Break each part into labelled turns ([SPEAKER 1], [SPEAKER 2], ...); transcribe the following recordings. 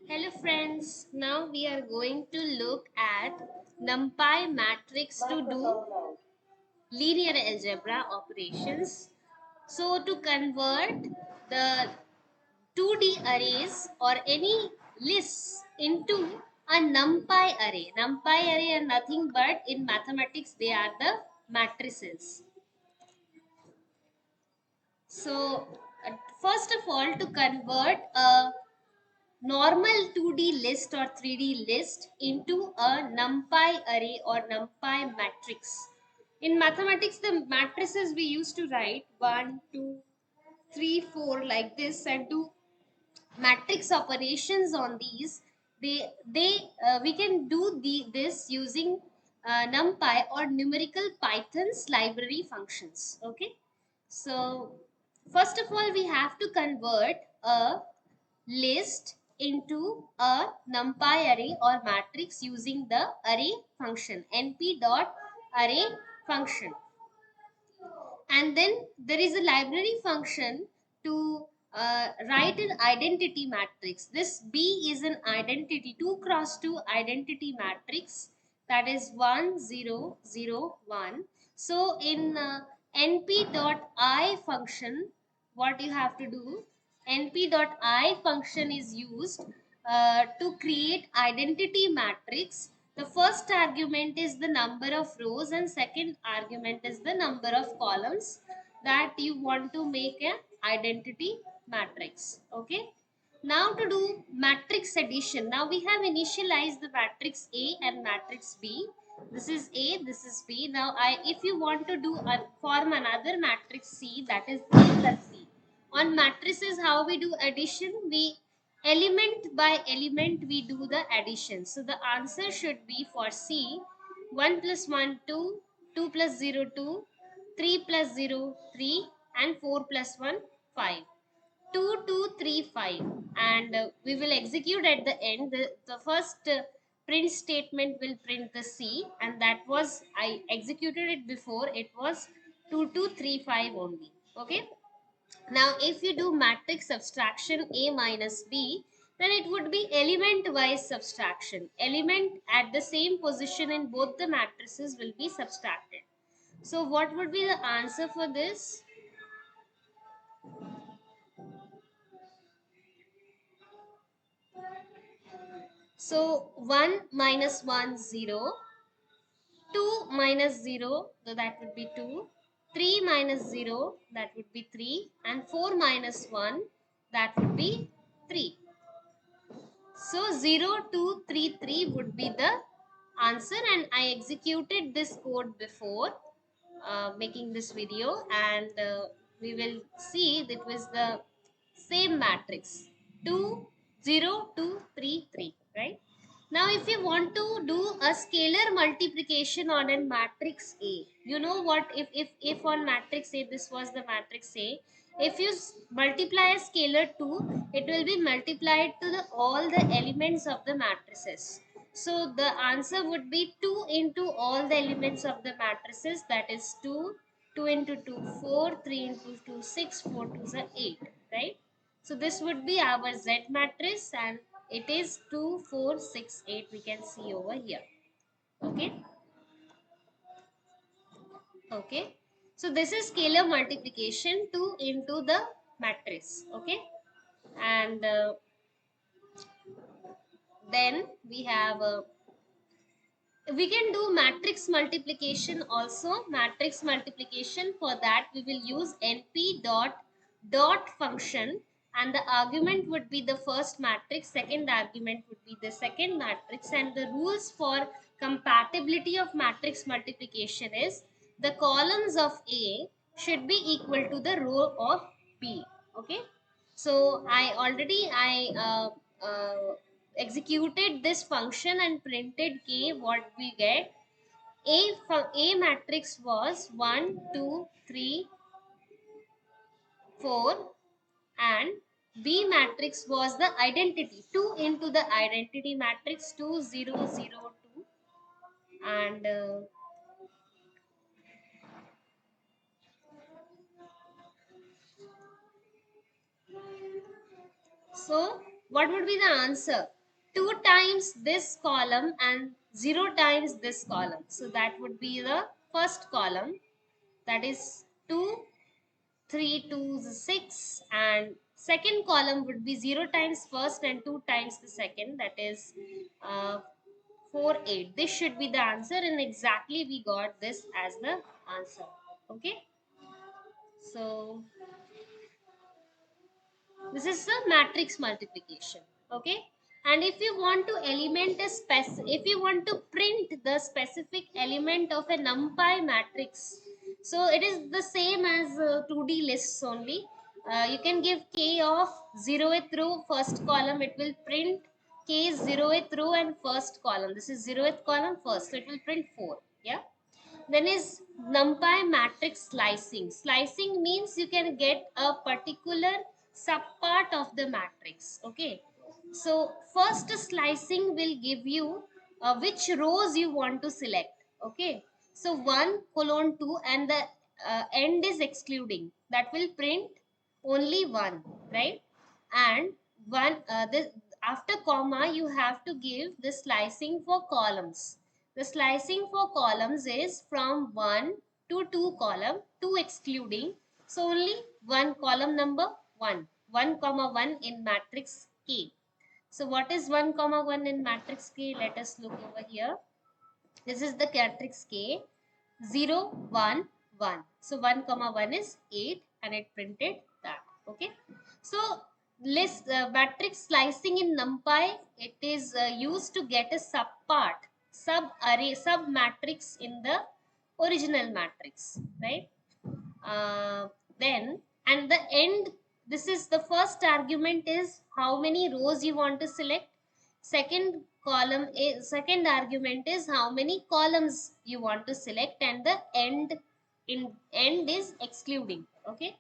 [SPEAKER 1] Hello friends, now we are going to look at Numpy matrix to do linear algebra operations. So to convert the 2D arrays or any lists into a Numpy array. Numpy array are nothing but in mathematics they are the matrices. So first of all, to convert a normal 2D list or 3D list into a NumPy array or NumPy matrix. In mathematics, the matrices we used to write 1, 2, 3, 4 like this and do matrix operations on these. We can do this using NumPy or numerical Python's library functions. Okay, so first of all, we have to convert a list into a numpy array or matrix using the array function np dot array function, and then there is a library function to write an identity matrix. This B is an identity 2 cross 2 identity matrix, that is 1 0 0 1. So in np.I function, what you have to do, np.I function is used to create identity matrix. The first argument is the number of rows and second argument is the number of columns that you want to make an identity matrix. Okay. Now to do matrix addition. Now we have initialized the matrix A and matrix B. This is A, this is B. Now if you want to do form another matrix C, that is A plus C. On matrices, how we do addition? We element by element we do the addition. So the answer should be for C 1 plus 1 2, 2 plus 0 2, 3 plus 0 3 and 4 plus 1 5. 2 2 3 5, and we will execute at the end. The first print statement will print the C, and that was I executed it before, it was 2 2 3 5 only. Okay. Now, if you do matrix subtraction A minus B, then it would be element wise subtraction. Element at the same position in both the matrices will be subtracted. So, what would be the answer for this? So, 1 minus 1, 0. 2 minus 0, so that would be 2. 3 minus 0, that would be 3. And 4 minus 1, that would be 3. So 0, 2, 3, 3 would be the answer, and I executed this code before making this video, and we will see that was the same matrix 2, 0, 2, 3, 3, right? Now if you want to do a scalar multiplication on a matrix A, you know what, if on matrix A, this was the matrix A, if you multiply a scalar 2, it will be multiplied to all the elements of the matrices. So the answer would be 2 into all the elements of the matrices, that is 2, 2 into 2, 4, 3 into 2, 6, 4 to the 8, right? So this would be our Z matrix, and it is 2, 4, 6, 8, we can see over here. Okay. Okay. So this is scalar multiplication 2 into the matrix. Okay. And then we have we can do matrix multiplication also. Matrix multiplication, for that we will use np dot function, and the argument would be the first matrix, second argument would be the second matrix, and the rules for compatibility of matrix multiplication is the columns of A should be equal to the row of B. Okay. So I executed this function and printed K. What we get, A matrix was 1 2 3 4, and B matrix was the identity 2 into the identity matrix 2 0 0 2, and So what would be the answer? 2 times this column and 0 times this column. So that would be the first column, that is 2, 3 2 is 6, and second column would be 0 times first and 2 times the second, that is 4 8. This should be the answer, and exactly we got this as the answer. Okay, so this is the matrix multiplication. Okay, and if you want to element a if you want to print the specific element of a numpy matrix, so it is the same as 2D lists only. You can give k of 0th row first column, it will print k is 0th row and first column, this is 0th column first, so it will print 4. Yeah, then is Numpy matrix slicing. Slicing means you can get a particular subpart of the matrix. Okay. So first slicing will give you which rows you want to select. Okay. So 1 colon 2 and the end is excluding. That will print only 1, right? And after comma you have to give the slicing for columns. The slicing for columns is from 1 to 2 column, 2 excluding. So only one column number 1. 1 comma 1 in matrix K. So what is 1 comma 1 in matrix K? Let us look over here. This is the matrix K. 0, 1, 1. So 1 comma 1 is 8 and it printed that. Okay. So list matrix slicing in NumPy, it is used to get a subpart, sub array, sub matrix in the original matrix, right? Then and the end, this is the first argument is how many rows you want to select. Second column is, second argument is how many columns you want to select, and the end is excluding. Okay,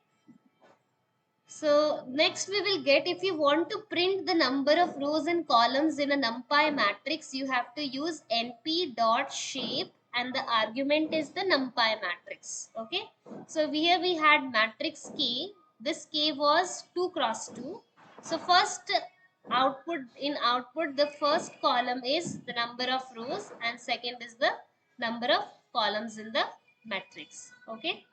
[SPEAKER 1] so next we will get, if you want to print the number of rows and columns in a NumPy matrix, you have to use np dot shape and the argument is the NumPy matrix. Okay, so here we had matrix K. This K was 2 cross 2. So first output, in output the first column is the number of rows and second is the number of columns in the matrix. Okay.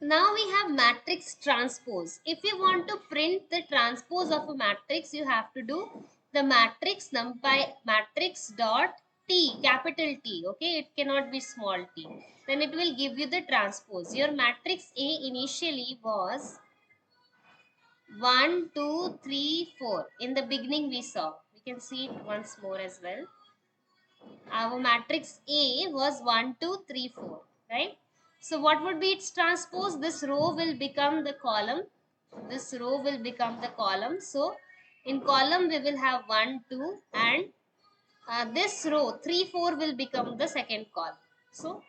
[SPEAKER 1] Now we have matrix transpose. If you want to print the transpose of a matrix, you have to do the matrix numpy matrix dot T, capital T. Okay, it cannot be small t. Then it will give you the transpose. Your matrix A initially was 1, 2, 3, 4. In the beginning we saw. We can see it once more as well. Our matrix A was 1, 2, 3, 4, right? So what would be its transpose? This row will become the column. This row will become the column. So in column we will have 1, 2 and this row 3, 4 will become the second column. So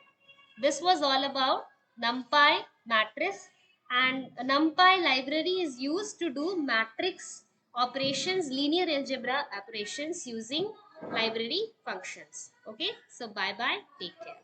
[SPEAKER 1] this was all about NumPy matrix, and NumPy library is used to do matrix operations, linear algebra operations using library functions. Okay, so bye bye, take care.